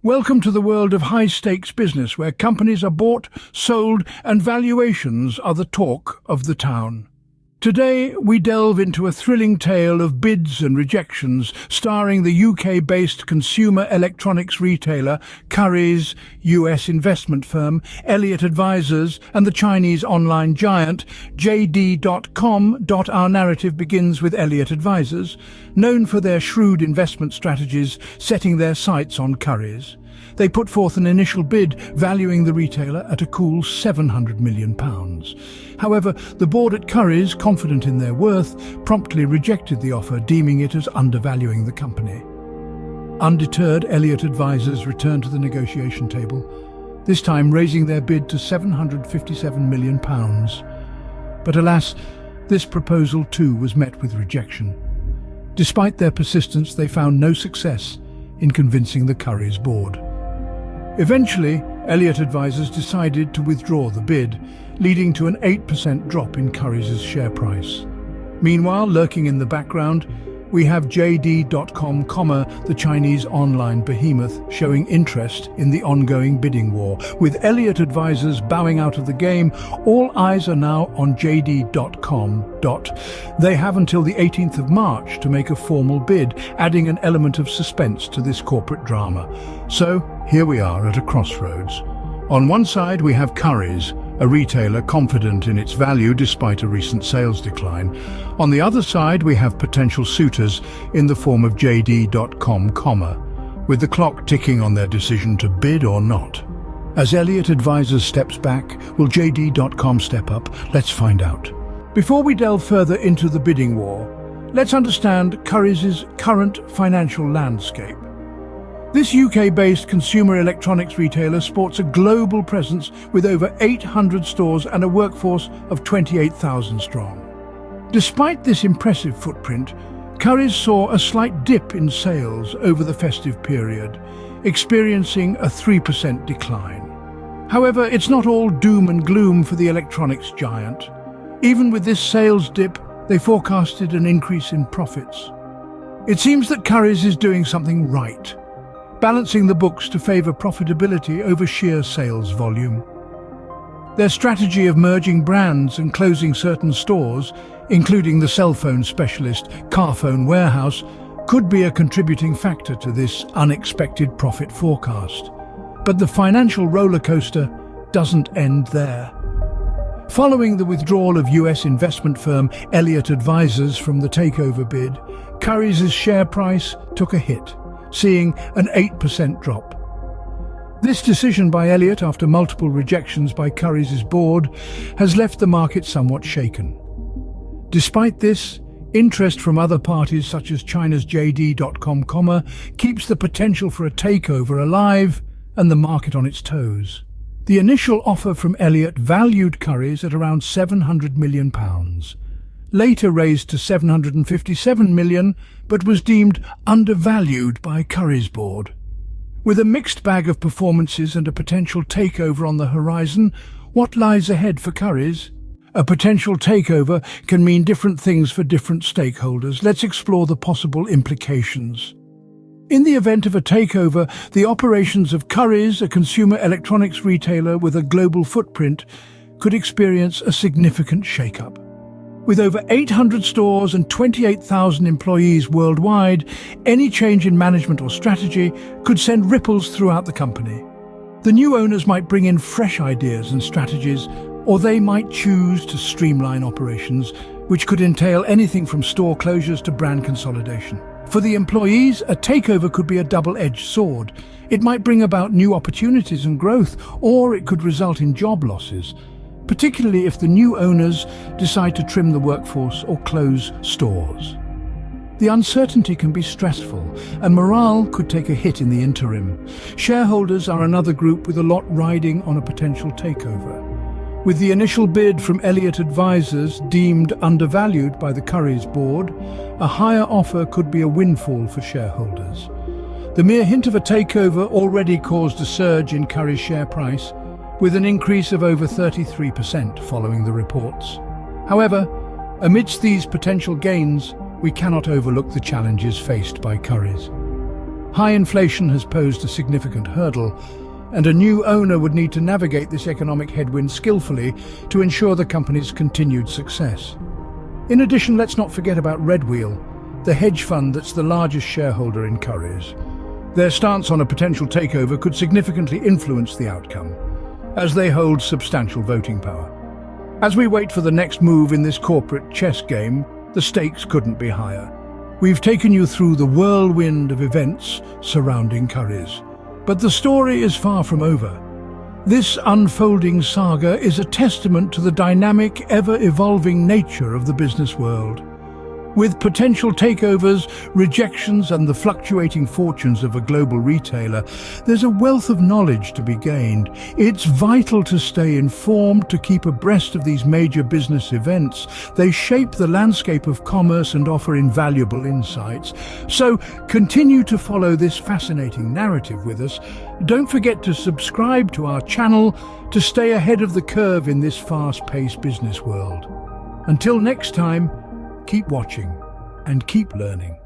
Welcome to the world of high-stakes business where companies are bought, sold, and valuations are the talk of the town. Today, we delve into a thrilling tale of bids and rejections starring the UK-based consumer electronics retailer Currys, US investment firm Elliott Advisors, and the Chinese online giant JD.com. Our narrative begins with Elliott Advisors, known for their shrewd investment strategies, setting their sights on Currys. They put forth an initial bid valuing the retailer at a cool £700 million. However, the board at Currys, confident in their worth, promptly rejected the offer, deeming it as undervaluing the company. Undeterred, Elliott Advisors returned to the negotiation table, this time raising their bid to £757 million. But alas, this proposal too was met with rejection. Despite their persistence, they found no success in convincing the Currys board. Eventually, Elliott Advisors decided to withdraw the bid, leading to an 8% drop in Currys' share price. Meanwhile, lurking in the background, we have JD.com, the Chinese online behemoth, showing interest in the ongoing bidding war. With Elliott Advisors bowing out of the game, all eyes are now on JD.com. They have until the 18th of March to make a formal bid, adding an element of suspense to this corporate drama. So, here we are at a crossroads. On one side, we have Currys, a retailer confident in its value despite a recent sales decline. On the other side, we have potential suitors in the form of JD.com, with the clock ticking on their decision to bid or not. As Elliott Advisors steps back, will JD.com step up? Let's find out. Before we delve further into the bidding war, let's understand Currys' current financial landscape. This UK-based consumer electronics retailer sports a global presence with over 800 stores and a workforce of 28,000 strong. Despite this impressive footprint, Currys saw a slight dip in sales over the festive period, experiencing a 3% decline. However, it's not all doom and gloom for the electronics giant. Even with this sales dip, they forecasted an increase in profits. It seems that Currys is doing something right, balancing the books to favour profitability over sheer sales volume. Their strategy of merging brands and closing certain stores, including the cell phone specialist Carphone Warehouse, could be a contributing factor to this unexpected profit forecast. But the financial roller coaster doesn't end there. Following the withdrawal of US investment firm Elliott Advisors from the takeover bid, Currys' share price took a hit, seeing an 8% drop. This decision by Elliott, after multiple rejections by Currys' board, has left the market somewhat shaken. Despite this, interest from other parties such as China's JD.com, keeps the potential for a takeover alive and the market on its toes. The initial offer from Elliott valued Currys at around £700 million. Later raised to £757 million, but was deemed undervalued by Currys' board. With a mixed bag of performances and a potential takeover on the horizon, what lies ahead for Currys? A potential takeover can mean different things for different stakeholders. Let's explore the possible implications. In the event of a takeover, the operations of Currys, a consumer electronics retailer with a global footprint, could experience a significant shake-up. With over 800 stores and 28,000 employees worldwide, any change in management or strategy could send ripples throughout the company. The new owners might bring in fresh ideas and strategies, or they might choose to streamline operations, which could entail anything from store closures to brand consolidation. For the employees, a takeover could be a double-edged sword. It might bring about new opportunities and growth, or it could result in job losses, particularly if the new owners decide to trim the workforce or close stores. The uncertainty can be stressful, and morale could take a hit in the interim. Shareholders are another group with a lot riding on a potential takeover. With the initial bid from Elliott Advisors deemed undervalued by the Currys board, a higher offer could be a windfall for shareholders. The mere hint of a takeover already caused a surge in Currys' share price, with an increase of over 33% following the reports. However, amidst these potential gains, we cannot overlook the challenges faced by Currys. High inflation has posed a significant hurdle, and a new owner would need to navigate this economic headwind skillfully to ensure the company's continued success. In addition, let's not forget about Redwheel, the hedge fund that's the largest shareholder in Currys. Their stance on a potential takeover could significantly influence the outcome, as they hold substantial voting power. As we wait for the next move in this corporate chess game, the stakes couldn't be higher. We've taken you through the whirlwind of events surrounding Currys, but the story is far from over. This unfolding saga is a testament to the dynamic, ever-evolving nature of the business world. With potential takeovers, rejections, and the fluctuating fortunes of a global retailer, there's a wealth of knowledge to be gained. It's vital to stay informed, to keep abreast of these major business events. They shape the landscape of commerce and offer invaluable insights. So continue to follow this fascinating narrative with us. Don't forget to subscribe to our channel to stay ahead of the curve in this fast-paced business world. Until next time, keep watching and keep learning.